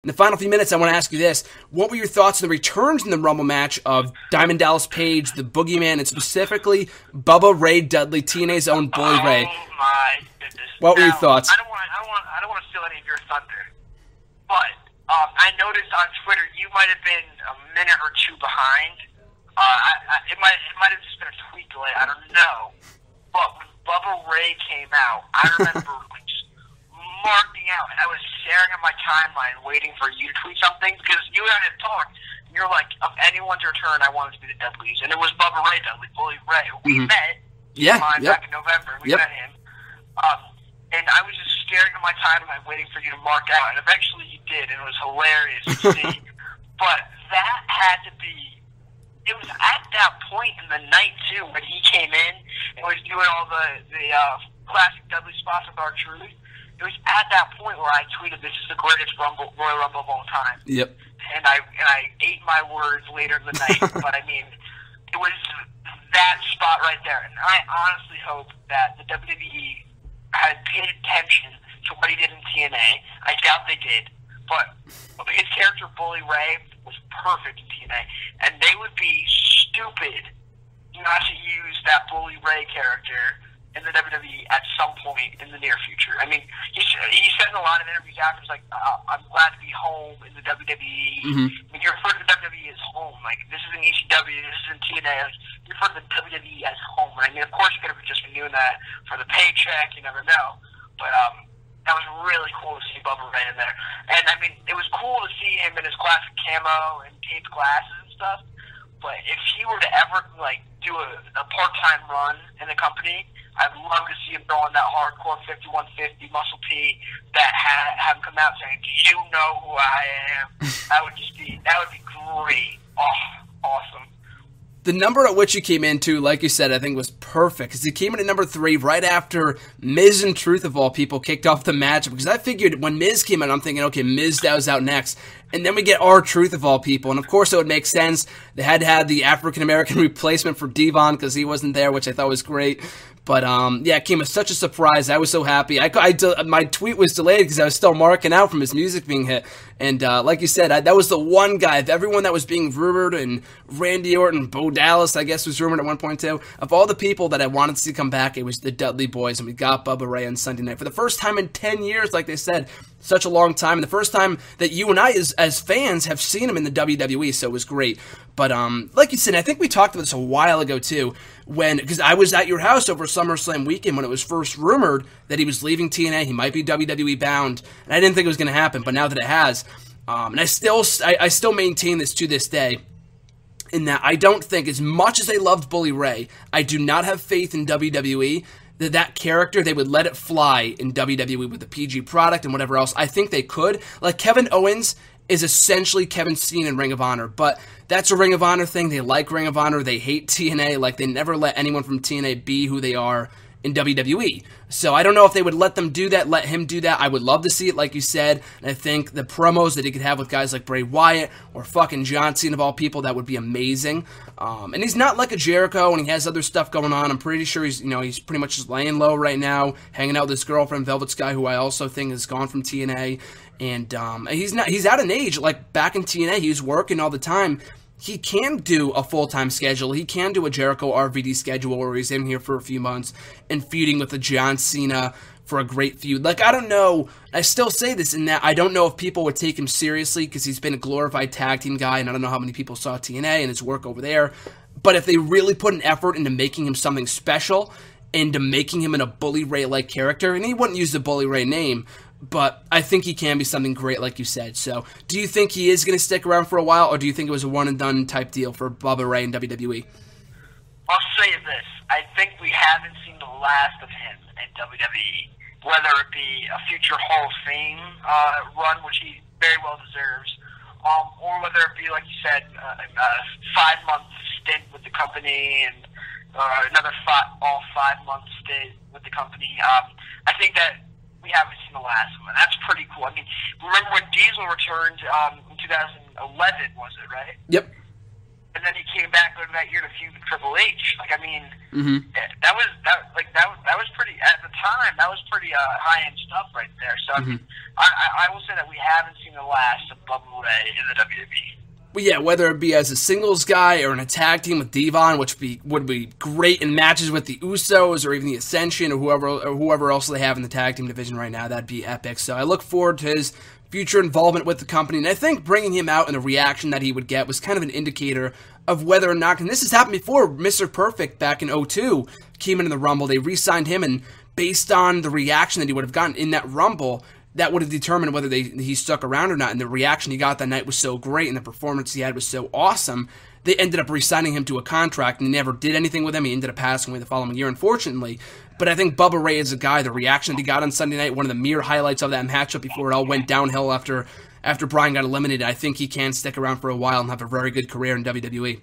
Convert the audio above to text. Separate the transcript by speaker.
Speaker 1: In the final few minutes, I want to ask you this. What were your thoughts on the returns in the Rumble match of Diamond Dallas Page, the Boogeyman, and specifically Bubba Ray Dudley, TNA's own Bully Ray?
Speaker 2: Oh my goodness!
Speaker 1: What were your thoughts?
Speaker 2: I don't want to steal any of your thunder, but I noticed on Twitter you might have been a minute or two behind. It might have just been a tweet delay. I don't know. But when Bubba Ray came out, I remember just marking out. I was staring at my timeline, waiting for you to tweet something because you and I had talked. And you're like, of anyone's return, I wanted to be the Dudleys, and it was Bubba Ray Dudley, Bully Ray. We met. Back in November. We met him. And I was just staring at my timeline, waiting for you to mark out. And eventually you did, and it was hilarious to see. But that had to be. It was at that point in the night too when he came in and was doing all the classic Dudley spots with R-Truth. It was at that point where I tweeted, "This is the greatest Royal Rumble of all time."
Speaker 1: Yep.
Speaker 2: And I ate my words later in the night, but I mean, it was that spot right there. And I honestly hope that the WWE had paid attention to what he did in TNA. I doubt they did, but his character Bully Ray was perfect in TNA, and they would be stupid not to use that Bully Ray character in the WWE at some point in the near future. I mean, he said in a lot of interviews after, like, I'm glad to be home in the WWE.
Speaker 1: Mm-hmm.
Speaker 2: I mean, you refer to the WWE as home. Like, this is in ECW, this is in TNA. Like, you refer to the WWE as home. And I mean, of course, you could have just been doing that for the paycheck. You never know. But that was really cool to see Bubba Ray in there. And, I mean, it was cool to see him in his classic camo and taped glasses and stuff. But if he were to ever, like, do a part-time run in the company, I'd love to see him go on that hardcore 5150 Muscle P that have him come out saying, "Do you know who I am?" That would be great. Oh, awesome.
Speaker 1: The number at which he came into, like you said, I think was perfect, because he came in at number 3 right after Miz and Truth, of all people, kicked off the match, because I figured when Miz came in, I'm thinking, okay, Miz was out next, and then we get R-Truth, of all people, and of course it would make sense. They had to have the African-American replacement for Devon, because he wasn't there, which I thought was great. But, yeah, it came as such a surprise. I was so happy. My tweet was delayed because I was still marking out from his music being hit. And, like you said, that was the one guy of everyone that was being rumored, and Randy Orton, Bo Dallas, I guess, was rumored at one point, too. Of all the people that I wanted to see come back, it was the Dudley Boys, and we got Bubba Ray on Sunday night. For the first time in 10 years, like they said, such a long time, and the first time that you and I, as fans, have seen him in the WWE, so it was great. But, like you said, I think we talked about this a while ago, too, because I was at your house over SummerSlam weekend when it was first rumored that he was leaving TNA, he might be WWE bound, and I didn't think it was going to happen, but now that it has, and I still maintain this to this day, in that I don't think, as much as I loved Bully Ray, I do not have faith in WWE that character, they would let it fly in WWE with the PG product and whatever else. I think they could. Like, Kevin Owens is essentially Kevin Steen in Ring of Honor, but that's a Ring of Honor thing. They like Ring of Honor. They hate TNA. Like, they never let anyone from TNA be who they are in WWE. So I don't know if they would let them do that, let him do that. I would love to see it, like you said. And I think the promos that he could have with guys like Bray Wyatt or fucking John Cena, of all people, that would be amazing. And he's not like a Jericho, and he has other stuff going on. I'm pretty sure he's pretty much just laying low right now, hanging out with his girlfriend, Velvet Sky, who I also think has gone from TNA. And he's out of age. Like, back in TNA, he was working all the time. He can do a full-time schedule. He can do a Jericho RVD schedule where he's in here for a few months and feuding with a John Cena for a great feud. Like, I don't know. I still say this in that I don't know if people would take him seriously because he's been a glorified tag team guy, and I don't know how many people saw TNA and his work over there. But if they really put an effort into making him something special, into making him in a Bully Ray-like character, and he wouldn't use the Bully Ray name, but I think he can be something great, like you said. So, do you think he is going to stick around for a while, or do you think it was a one-and-done type deal for Bubba Ray and WWE?
Speaker 2: I'll say this. I think we haven't seen the last of him in WWE, whether it be a future Hall of Fame run, which he very well deserves, or whether it be, like you said, a 5-month stint with the company and another 5-month stint with the company. I think that we haven't seen the last one. That's pretty cool. I mean, remember when Diesel returned in 2011, was it, right?
Speaker 1: Yep.
Speaker 2: and then he came back later that year to feud with Triple H. Like, I mean, that was pretty at the time. That was pretty high end stuff right there. So I mean, I will say that we haven't seen the last of Bubba Ray in the WWE.
Speaker 1: Well, yeah, whether it be as a singles guy or in a tag team with Devon, which would be great in matches with the Usos or even the Ascension or whoever else they have in the tag team division right now, that'd be epic. So I look forward to his future involvement with the company, and I think bringing him out and the reaction that he would get was kind of an indicator of whether or not, and this has happened before, Mr. Perfect back in 2002 came into the Rumble, they re-signed him, and based on the reaction that he would have gotten in that Rumble, that would have determined whether he stuck around or not, and the reaction he got that night was so great, and the performance he had was so awesome, they ended up re-signing him to a contract, and he never did anything with him. He ended up passing away the following year, unfortunately. But I think Bubba Ray is a guy, the reaction that he got on Sunday night, one of the mere highlights of that matchup before it all went downhill after Bryan got eliminated. I think he can stick around for a while and have a very good career in WWE.